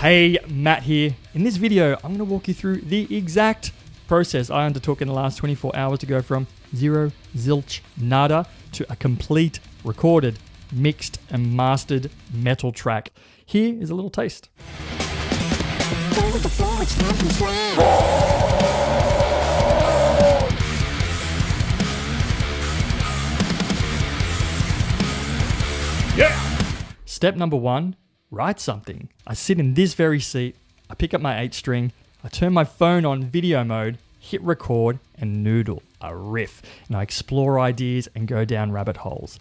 Hey, Matt here. In this video, I'm going to walk you through the exact process I undertook in the last 24 hours to go from zero, zilch, nada to a complete, recorded, mixed and mastered metal track. Here is a little taste. Yeah! Step number 1, write something. I sit in this very seat, I pick up my 8-string, I turn my phone on video mode, hit record and noodle a riff. And I explore ideas and go down rabbit holes.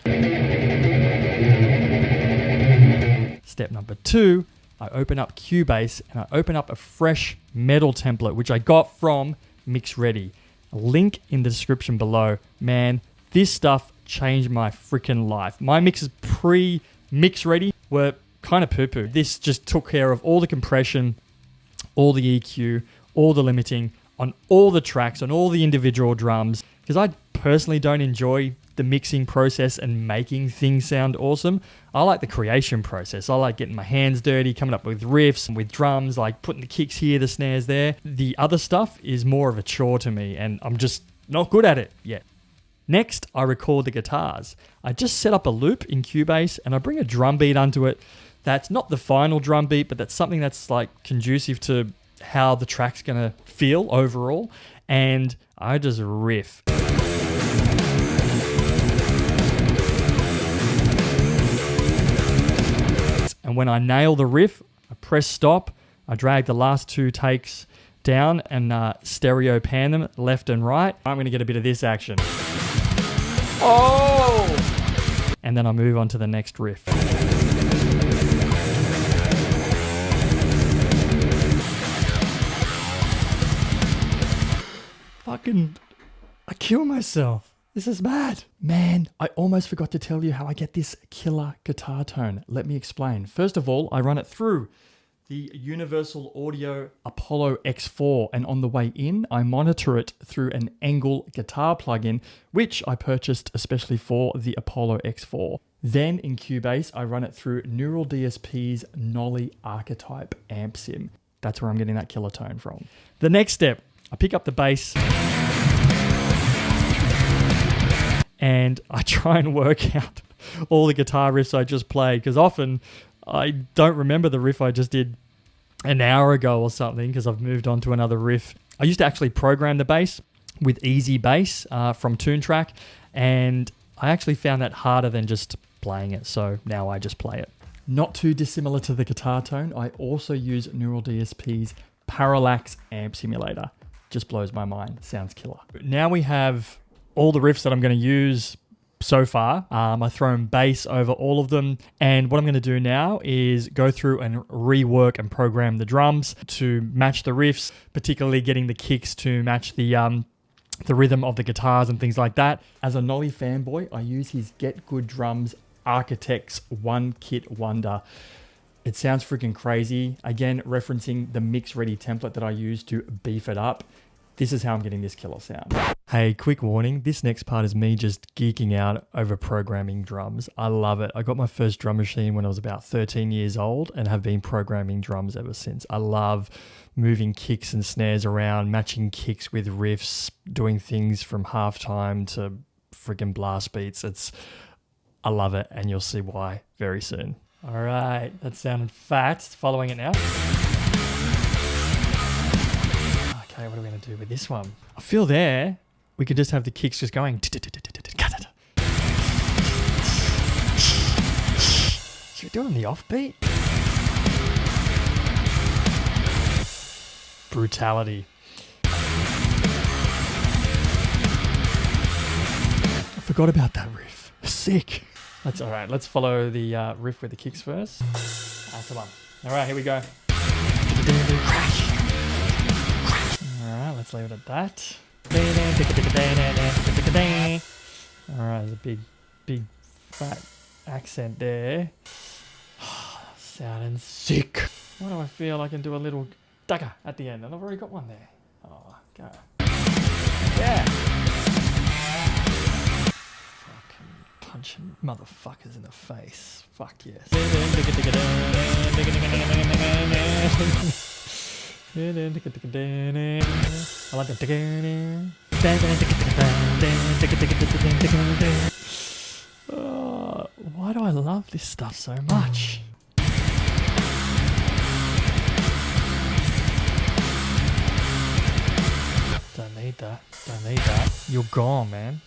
Step number 2, I open up Cubase and I open up a fresh metal template, which I got from Mix Ready. A link in the description below. Man, this stuff changed my freaking life. My mixes pre-Mix Ready were kind of poo-poo. This just took care of all the compression, all the EQ, all the limiting on all the tracks, on all the individual drums. Because I personally don't enjoy the mixing process and making things sound awesome. I like the creation process. I like getting my hands dirty, coming up with riffs and with drums, like putting the kicks here, the snares there. The other stuff is more of a chore to me and I'm just not good at it yet. Next, I record the guitars. I just set up a loop in Cubase and I bring a drum beat onto it. That's not the final drum beat, but that's something that's like conducive to how the track's gonna feel overall. And I just riff. And when I nail the riff, I press stop, I drag the last 2 takes down and stereo pan them left and right. I'm gonna get a bit of this action. Oh! And then I move on to the next riff. I kill myself. This is bad. Man, I almost forgot to tell you how I get this killer guitar tone. Let me explain. First of all, I run it through the Universal Audio Apollo X4, and on the way in, I monitor it through an Angle guitar plugin, which I purchased especially for the Apollo X4. Then in Cubase, I run it through Neural DSP's Nolly archetype amp sim. That's where I'm getting that killer tone from. The next step, I pick up the bass and I try and work out all the guitar riffs I just played, because often I don't remember the riff I just did an hour ago or something because I've moved on to another riff. I used to actually program the bass with Easy Bass from TuneTrack, and I actually found that harder than just playing it, so now I just play it. Not too dissimilar to the guitar tone, I also use Neural DSP's Parallax amp simulator. Just blows my mind. Sounds killer. Now we have all the riffs that I'm going to use so far. I throw in bass over all of them. And what I'm going to do now is go through and rework and program the drums to match the riffs, particularly getting the kicks to match the rhythm of the guitars and things like that. As a Nolly fanboy, I use his Get Good Drums Architects One Kit Wonder. It sounds freaking crazy. Again, referencing the Mix Ready template that I use to beef it up. This is how I'm getting this killer sound. Hey, quick warning. This next part is me just geeking out over programming drums. I love it. I got my first drum machine when I was about 13 years old and have been programming drums ever since. I love moving kicks and snares around, matching kicks with riffs, doing things from halftime to freaking blast beats. I love it, and you'll see why very soon. All right, that sounded fat. Following it now. Okay, what are we going to do with this one? I feel there we could just have the kicks just going. Should we do it on the offbeat? Brutality. I forgot about that riff. Sick. That's all right. Let's follow the riff with the kicks first. That's the one. All right, here we go. All right, let's leave it at that. All right, there's a big fat accent there. Sounding sick. Why do I feel I can do a little dugger at the end? And I've already got one there. Oh, go. Yeah. Punching motherfuckers in the face. Fuck yes. I like the. Why do I love this stuff so much? Don't need that. Don't need that. You're gone, man.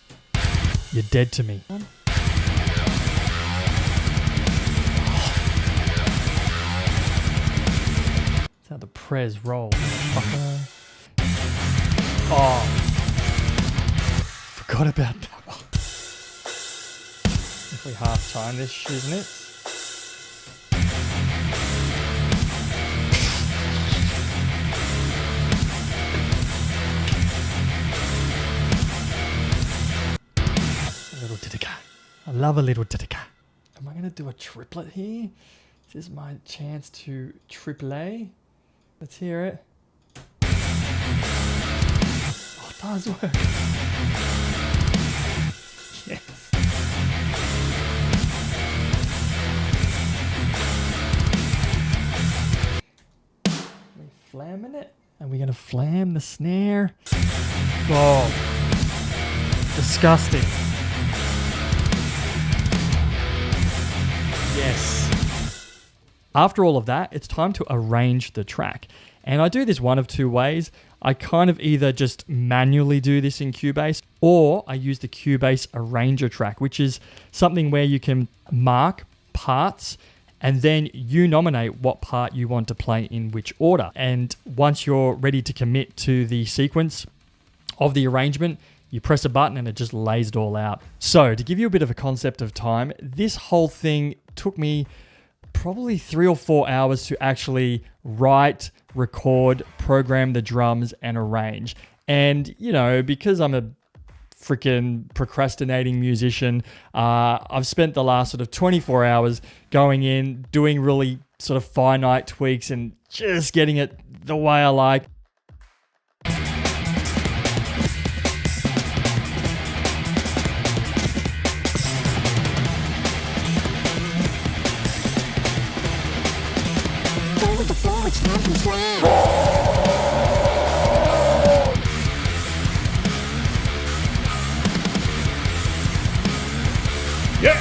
You're dead to me. That's how the prez roll. Oh. Forgot about that one. If we half time this, isn't it? A little tittica. I love a little tittica. Am I going to do a triplet here? This is my chance to triple A. Let's hear it. Oh, it does work. Yes. We're flamming it. And we're going to flam the snare. Oh, disgusting. Yes. After all of that, it's time to arrange the track. And I do this one of two ways. I kind of either just manually do this in Cubase, or I use the Cubase Arranger track, which is something where you can mark parts and then you nominate what part you want to play in which order. And once you're ready to commit to the sequence of the arrangement, you press a button and it just lays it all out. So to give you a bit of a concept of time, this whole thing took me probably 3 or 4 hours to actually write, record, program the drums, and arrange. And, you know, because I'm a freaking procrastinating musician, I've spent the last sort of 24 hours going in, doing really sort of finite tweaks and just getting it the way I like. Yeah!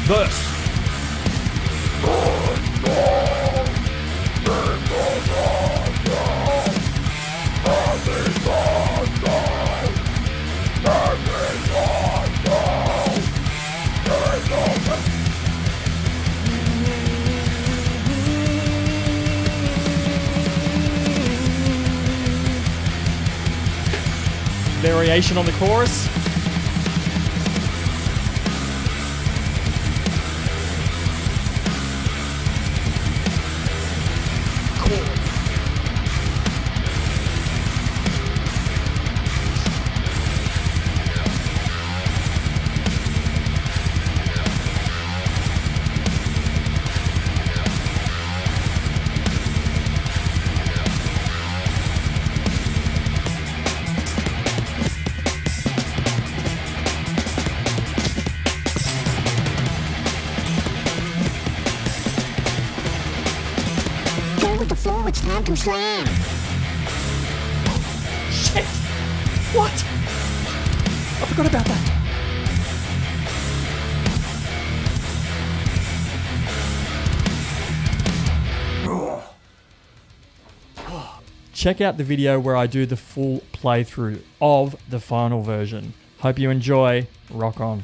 Verse. Variation on the chorus. It's time to slam. Shit! What? I forgot about that. Check out the video where I do the full playthrough of the final version. Hope you enjoy. Rock on.